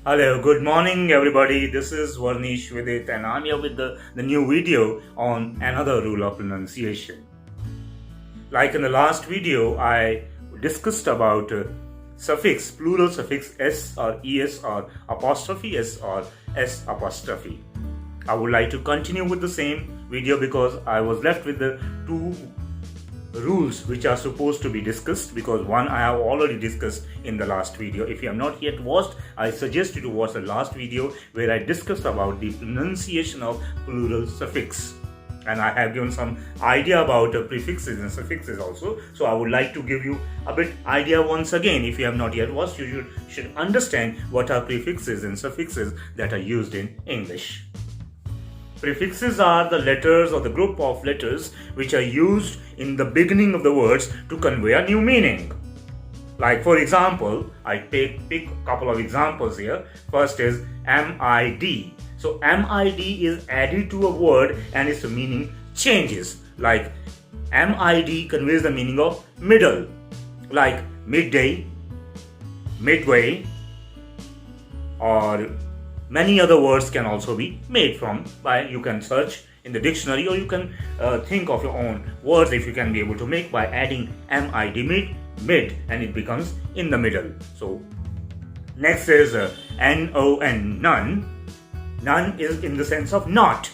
Hello, good morning everybody. This is Varnish Vidit and I'm here with the new video on another rule of pronunciation. Like in the last video, I discussed about suffix, plural suffix s or es or apostrophe s or s apostrophe. I would like to continue with the same video because I was left with the two rules which are supposed to be discussed, because one I have already discussed in the last video. If you have not yet watched, I suggest you to watch the last video where I discussed about the pronunciation of plural suffix, and I have given some idea about prefixes and suffixes also. So I would like to give you a bit idea once again. If you have not yet watched, you should understand what are prefixes and suffixes that are used in English. Prefixes are the letters or the group of letters which are used in the beginning of the words to convey a new meaning. Like for example, I pick a couple of examples here. First is MID. So MID is added to a word and its meaning changes. Like MID conveys the meaning of middle, like midday, midway, or many other words can also be made from by you can search in the dictionary, or you can think of your own words if you can be able to make by adding MID mid and it becomes in the middle. So next is NON. None is in the sense of not.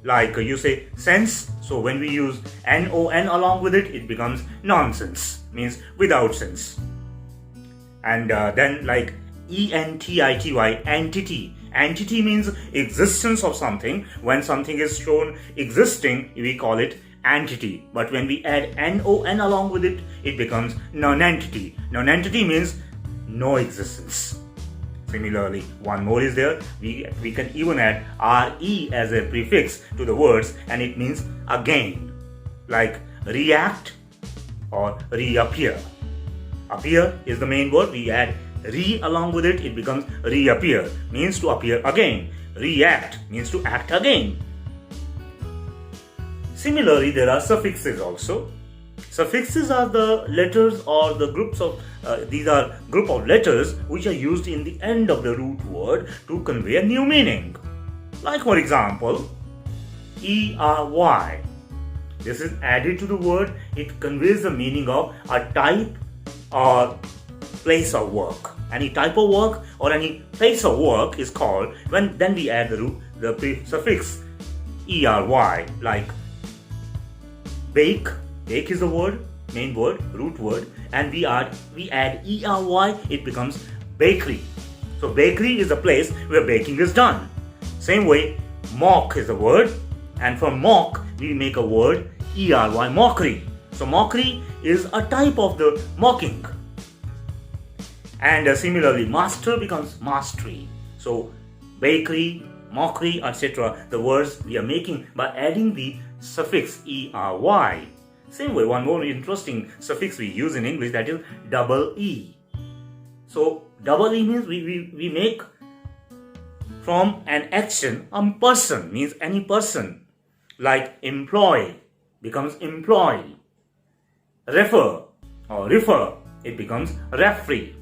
Like you say sense, so when we use NON along with it, it becomes nonsense, means without sense. And then like ENTITY, entity. Entity means existence of something. When something is shown existing, we call it entity. But when we add NON along with it, it becomes nonentity. Nonentity means no existence. Similarly, one more is there. We can even add RE as a prefix to the words and it means again. Like react or reappear. Appear is the main word. We add re along with it, it becomes reappear, means to appear again. React means to act again. Similarly, there are suffixes also. Suffixes are the letters or the groups of these are group of letters which are used in the end of the root word to convey a new meaning. Like for example, ERY. This is added to the word. It conveys the meaning of a type or place of work. Any type of work or any place of work is called when then we add the suffix ERY, like bake. Bake is the word, main word, root word, and we add ERY, it becomes bakery. So bakery is a place where baking is done. Same way, mock is a word, and for mock we make a word ERY, mockery. So mockery is a type of the mocking. And similarly, master becomes mastery. So bakery, mockery, etc. the words we are making by adding the suffix ERY. Same way, one more interesting suffix we use in English, that is double E. So double E means we make from an action a person, means any person. Like employ becomes employee. Refer or refer, it becomes referee.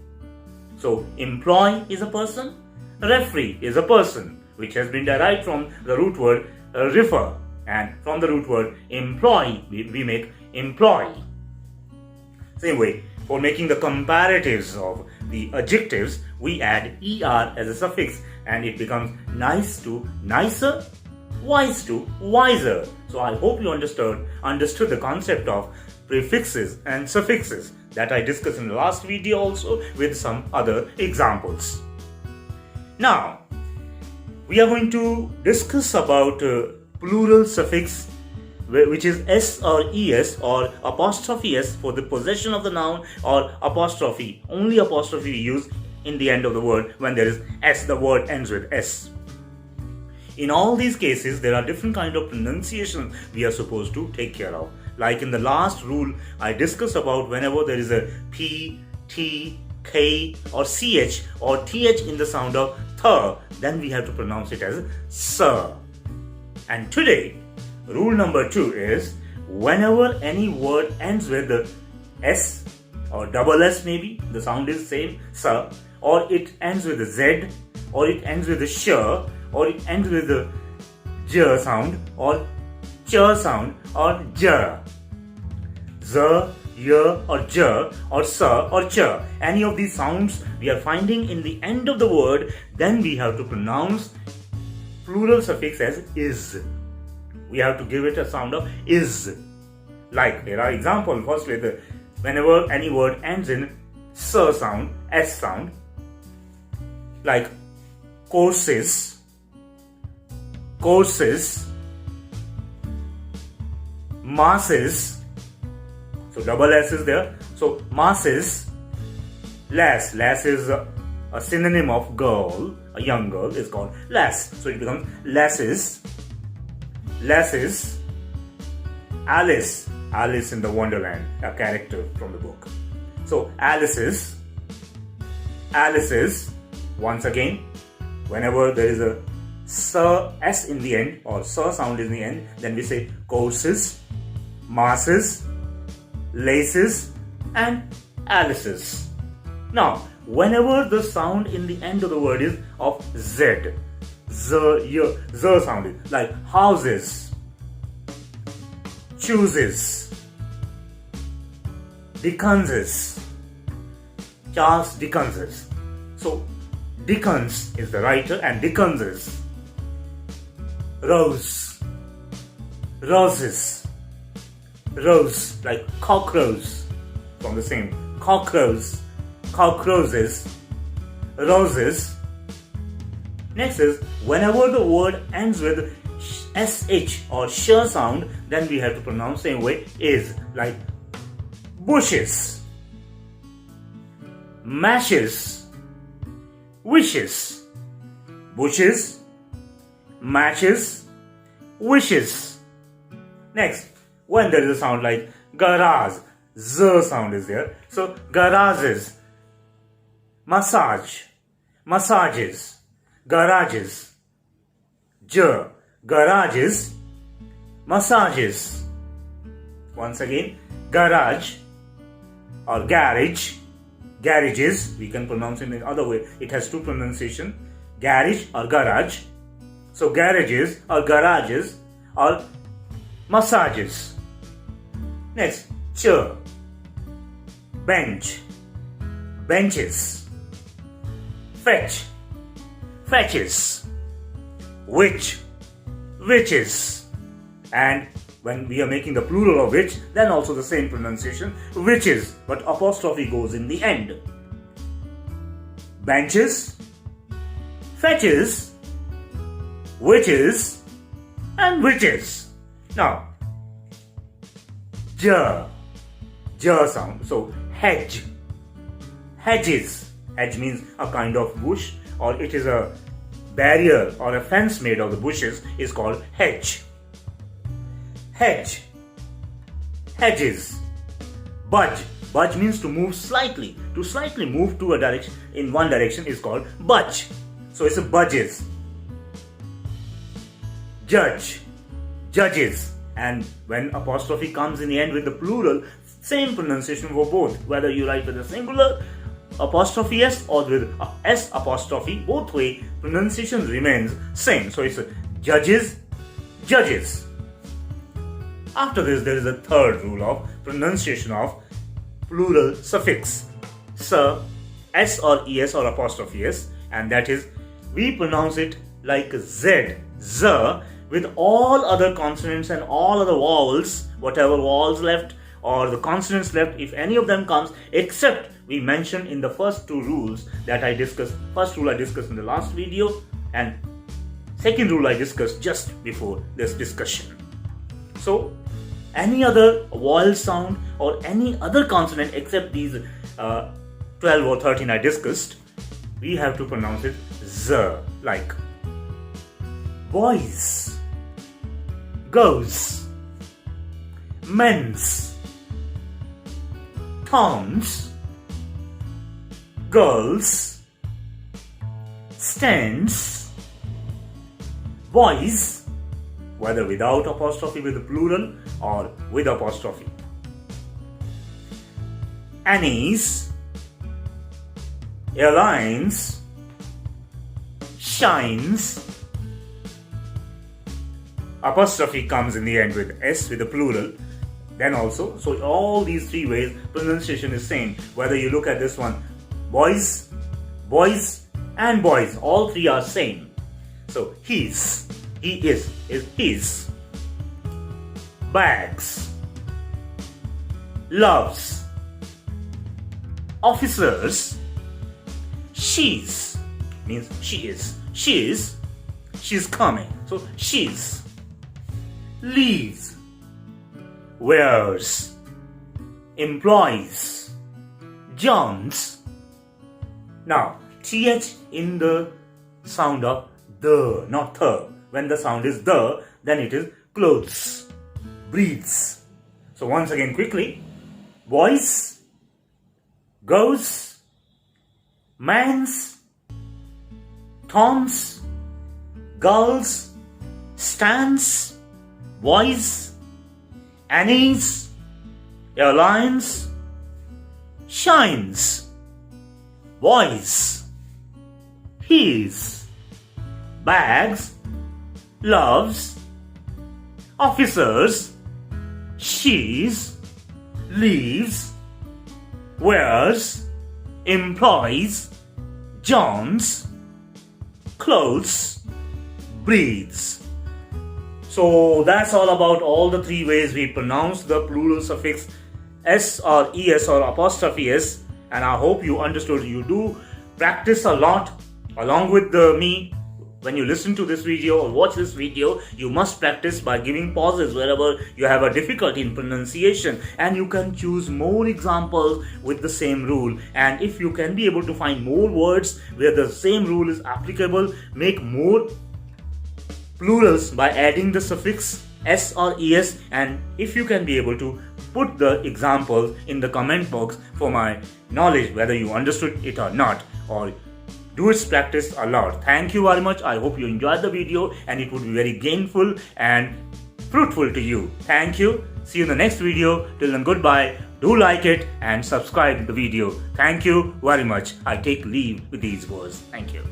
So employee is a person, referee is a person, which has been derived from the root word refer, and from the root word employee we make employee. Same way, for making the comparatives of the adjectives, we add er as a suffix and it becomes nice to nicer, wise to wiser. So I hope you understood the concept of prefixes and suffixes that I discussed in the last video also with some other examples. Now, we are going to discuss about plural suffix, which is s or es or apostrophe s for the possession of the noun, or apostrophe, only apostrophe we use in the end of the word when there is s, the word ends with s. In all these cases, there are different kind of pronunciations we are supposed to take care of. Like in the last rule, I discussed about whenever there is a P, T, K or CH or TH in the sound of th, then we have to pronounce it as sir. And today, rule number 2 is whenever any word ends with the S or double S maybe, the sound is same, sir, or it ends with a Z or it ends with a sh, or it ends with a j sound, or ch sound, or j. Z, y, or j, or s, or ch. Any of these sounds we are finding in the end of the word, then we have to pronounce plural suffix as is. We have to give it a sound of is. Like, here are examples. First, whenever any word ends in s sound, s sound, like courses, masses. So double s is there. So masses, lass is a synonym of girl. A young girl is called lass. So it becomes lasses, Alice in the Wonderland, a character from the book. So Alice's. Once again, whenever there is a s in the end, or s sound in the end, then we say courses, masses, laces, and Alice's. Now, whenever the sound in the end of the word is of z sound is like houses, chooses, Dickenses, Charles Dickenses. So Dickens is the writer and Dickenses. Roses, like cockroach, from the same cockroaches, roses. Next is whenever the word ends with sh or sh sound, then we have to pronounce same way is, like bushes, matches, wishes, bushes, matches, wishes. Next, when there is a sound like garage, z sound is there. So garages, massages, garages, garages, massages. Once again, garage or garages, we can pronounce it in other way. It has two pronunciation, garage or garage. So garages or garages or massages. Next, chair, bench, benches, fetches, witches, and when we are making the plural of which, then also the same pronunciation, witches, but apostrophe goes in the end. Benches, fetches, witches, and witches. Now, j sound. So hedges. Hedge means a kind of bush, or it is a barrier or a fence made of the bushes, is called hedge. Hedges. Budge means to move slightly. To slightly move to a direction, in one direction, is called budge. So it's a budges. Judges. And when apostrophe comes in the end with the plural, same pronunciation for both. Whether you write with a singular apostrophe s or with s apostrophe, both way pronunciation remains same. So it's judges. After this, there is a third rule of pronunciation of plural suffix, s or es or apostrophe s, and that is we pronounce it like z, with all other consonants and all other vowels, whatever vowels left or the consonants left, if any of them comes, except we mentioned in the first two rules that I discussed. First rule I discussed in the last video, and second rule I discussed just before this discussion. So any other vowel sound or any other consonant except these 12 or 13 I discussed, we have to pronounce it z, like boys, goes, men's, towns, girls, stands, boys, whether without apostrophe with the plural or with apostrophe, annies, airlines, shines. Apostrophe comes in the end with S with the plural. Then also, so all these three ways pronunciation is same. Whether you look at this one, boys, boys and boys, all three are same. So his, he is his. Bags, loves, officers, she's, means she is, she's coming, so she's. Leaves, wears, employs, Johns. Now, th in the sound of the, not the. When the sound is the, then it is clothes, breathes. So once again quickly, boys, goes, mans, Toms, girls, stands, boys, Annies, airlines, shines, boys, his, bags, loves, officers, she's, leaves, wears, employs, Johns, clothes, breathes. So that's all about all the three ways we pronounce the plural suffix s or es or apostrophe s, and I hope you understood. You do practice a lot along with me. When you listen to this video or watch this video, you must practice by giving pauses wherever you have a difficulty in pronunciation, and you can choose more examples with the same rule. And if you can be able to find more words where the same rule is applicable, make more plurals by adding the suffix s or es, and if you can be able to put the examples in the comment box for my knowledge whether you understood it or not, or do its practice a lot. Thank you very much. I hope you enjoyed the video and it would be very gainful and fruitful to you. Thank you. See you in the next video. Till then, goodbye. Do like it and subscribe the video. Thank you very much. I take leave with these words. Thank you.